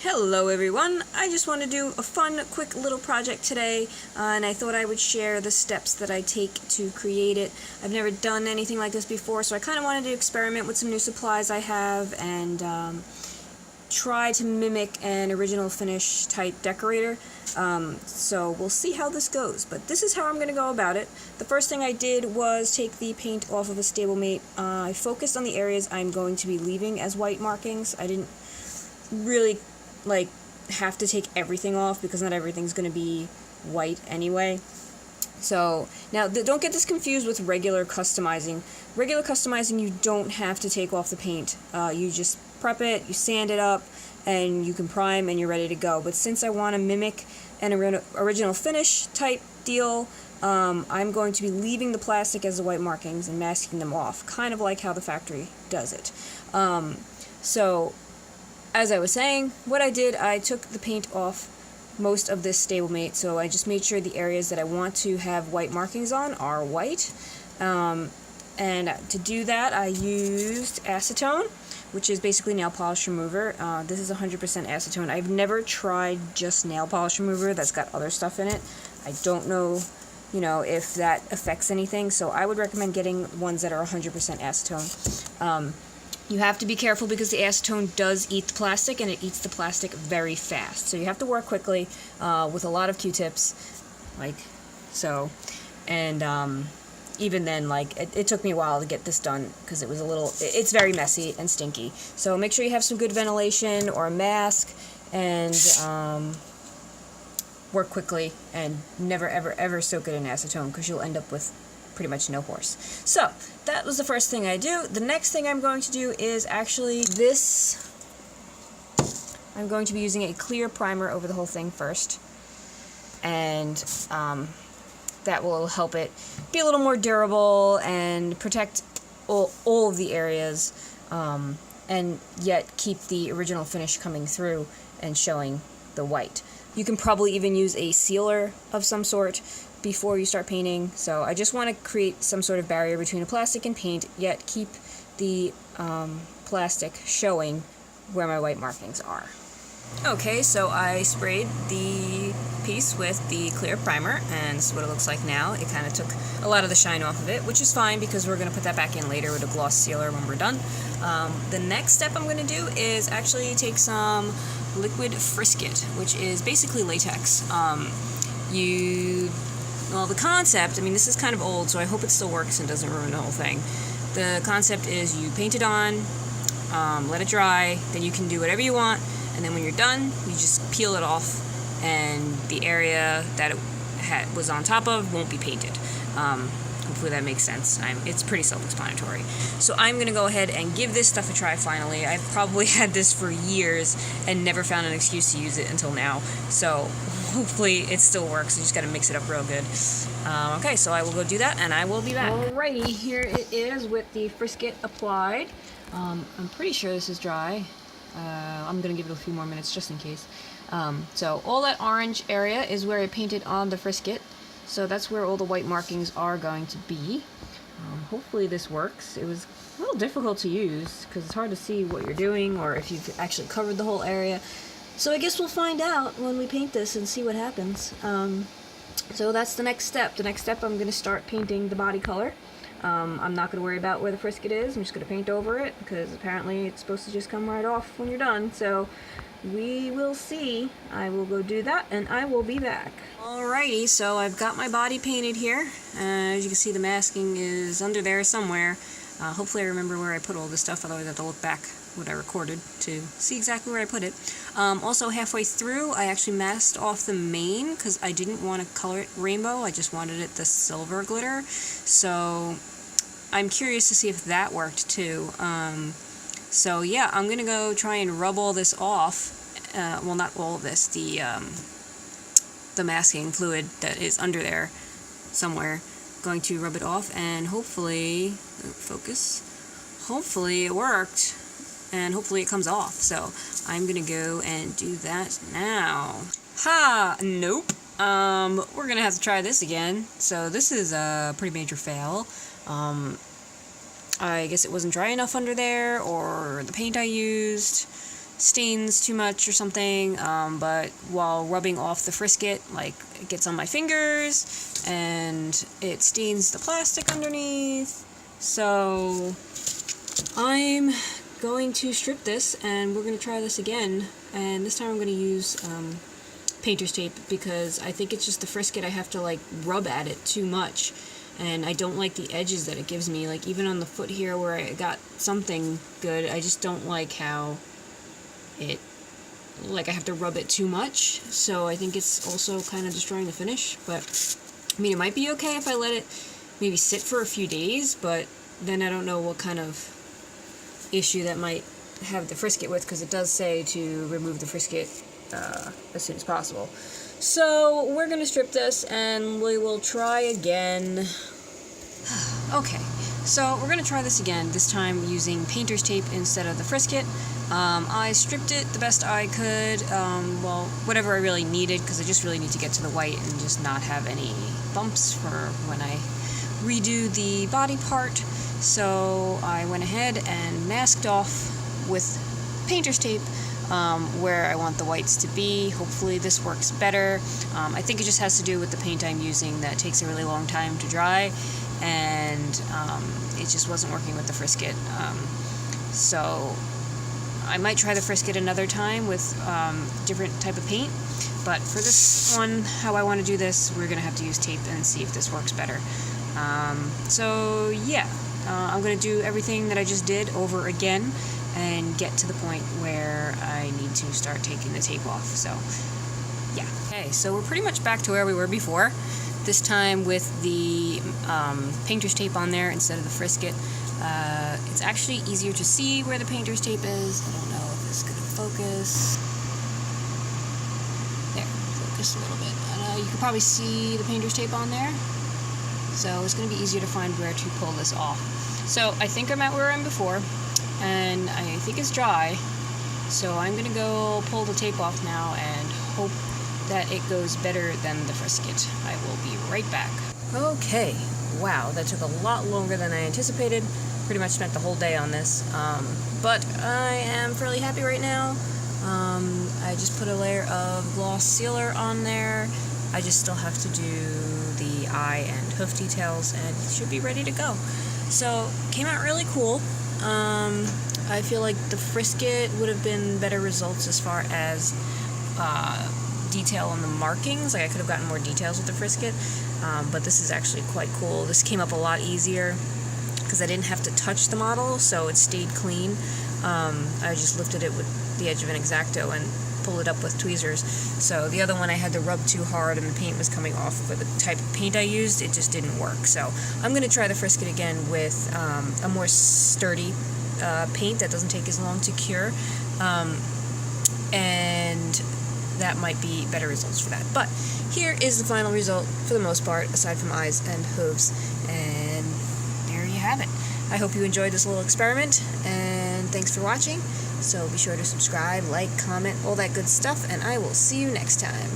Hello everyone, I just want to do a fun, quick little project today, and I thought I would share the steps that I take to create it. I've never done anything like this before, so I kind of wanted to experiment with some new supplies I have and try to mimic an original finish type decorator. So we'll see how this goes, but this is how I'm going to go about it. The first thing I did was take the paint off of a stablemate. I focused on the areas I'm going to be leaving as white markings. I didn't really have to take everything off because not everything's going to be white anyway. So now don't get this confused with regular customizing. Regular customizing, you don't have to take off the paint. You just prep it, you sand it up, and you can prime and you're ready to go. But since I want to mimic an original finish type deal, I'm going to be leaving the plastic as the white markings and masking them off, kind of like how the factory does it. So as I was saying, what I did, I took the paint off most of this stablemate, so I just made sure the areas that I want to have white markings on are white. And to do that, I used acetone, which is basically nail polish remover. This is 100% acetone. I've never tried just nail polish remover that's got other stuff in it. I don't know, if that affects anything, so I would recommend getting ones that are 100% acetone. You have to be careful because the acetone does eat the plastic, and it eats the plastic very fast. So you have to work quickly with a lot of Q-tips, like so. And even then, it took me a while to get this done because it was it's very messy and stinky. So make sure you have some good ventilation or a mask, and work quickly, and never ever ever soak it in acetone because you'll end up with pretty much no horse. So that was the first thing I do. The next thing I'm going to do is actually this. I'm going to be using a clear primer over the whole thing first, and that will help it be a little more durable and protect all of the areas, and yet keep the original finish coming through and showing the white. You can probably even use a sealer of some sort before you start painting. So I just want to create some sort of barrier between the plastic and paint, yet keep the plastic showing where my white markings are. Okay, so I sprayed the piece with the clear primer, and this is what it looks like now. It kind of took a lot of the shine off of it, which is fine because we're going to put that back in later with a gloss sealer when we're done. The next step I'm going to do is actually take some liquid frisket, which is basically latex. Well, the concept, this is kind of old, so I hope it still works and doesn't ruin the whole thing. The concept is you paint it on, let it dry, then you can do whatever you want, and then when you're done, you just peel it off, and the area that it was on top of won't be painted. Hopefully that makes sense. It's pretty self-explanatory. So I'm going to go ahead and give this stuff a try finally. I've probably had this for years and never found an excuse to use it until now. So hopefully it still works. You just got to mix it up real good. Okay, so I will go do that and I will be back. Alrighty, here it is with the frisket applied. I'm pretty sure this is dry. I'm going to give it a few more minutes just in case. So all that orange area is where I painted on the frisket. So that's where all the white markings are going to be. Hopefully this works. It was a little difficult to use because it's hard to see what you're doing or if you've actually covered the whole area. So I guess we'll find out when we paint this and see what happens. So that's the next step. The next step, I'm going to start painting the body color. I'm not going to worry about where the frisket is. I'm just going to paint over it because apparently it's supposed to just come right off when you're done. So we will see. I will go do that and I will be back. Alrighty, so I've got my body painted here. As you can see, the masking is under there somewhere. Hopefully I remember where I put all this stuff, otherwise I have to look back what I recorded to see exactly where I put it. Also halfway through I actually masked off the mane because I didn't want to color it rainbow. I just wanted it the silver glitter. So I'm curious to see if that worked too. So yeah, I'm gonna go try and rub all this off. Well, not all of this, the masking fluid that is under there somewhere. Going to rub it off and hopefully, hopefully it worked and hopefully it comes off. So I'm gonna go and do that now. Ha! Nope. We're gonna have to try this again. So this is a pretty major fail. I guess it wasn't dry enough under there, or the paint I used stains too much or something, but while rubbing off the frisket, like, it gets on my fingers and it stains the plastic underneath. So I'm going to strip this and we're going to try this again, and this time I'm going to use painter's tape because I think it's just the frisket. I have to like rub at it too much, and I don't like the edges that it gives me. Like even on the foot here where I got something good, I just don't like how it, like I have to rub it too much, so I think it's also kind of destroying the finish. But I mean, it might be okay if I let it maybe sit for a few days, but then I don't know what kind of issue that might have the frisket with, because it does say to remove the frisket as soon as possible. So we're gonna strip this and we will try again. Okay, so we're gonna try this again, this time using painter's tape instead of the frisket. I stripped it the best I could, well, whatever I really needed, because I just really need to get to the white and just not have any bumps for when I redo the body part. So I went ahead and masked off with painter's tape where I want the whites to be. Hopefully this works better. I think it just has to do with the paint I'm using that takes a really long time to dry, and it just wasn't working with the frisket. So I might try the frisket another time with different type of paint, but for this one, how I want to do this, we're going to have to use tape and see if this works better. So yeah, I'm going to do everything that I just did over again and get to the point where I need to start taking the tape off. So yeah. Okay, so we're pretty much back to where we were before, this time with the painter's tape on there instead of the frisket. It's actually easier to see where the painter's tape is. I don't know if it's going to focus. There, focus a little bit. You can probably see the painter's tape on there. So it's going to be easier to find where to pull this off. So I think I'm at where I'm before, and I think it's dry. So I'm going to go pull the tape off now and hope that it goes better than the frisket. I will be right back. Okay, wow, that took a lot longer than I anticipated. Pretty much spent the whole day on this, but I am fairly happy right now. I just put a layer of gloss sealer on there. I just still have to do the eye and hoof details, and it should be ready to go. So, came out really cool. I feel like the frisket would have been better results as far as detail on the markings. Like I could have gotten more details with the frisket, but this is actually quite cool. This came up a lot easier because I didn't have to touch the model, so it stayed clean. I just lifted it with the edge of an X-Acto and pulled it up with tweezers. So the other one I had to rub too hard and the paint was coming off for the type of paint I used. It just didn't work. So I'm going to try the frisket again with a more sturdy paint that doesn't take as long to cure, and that might be better results for that. But here is the final result for the most part, aside from eyes and hooves, and there you have it. I hope you enjoyed this little experiment, and thanks for watching. So be sure to subscribe, like, comment, all that good stuff, and I will see you next time.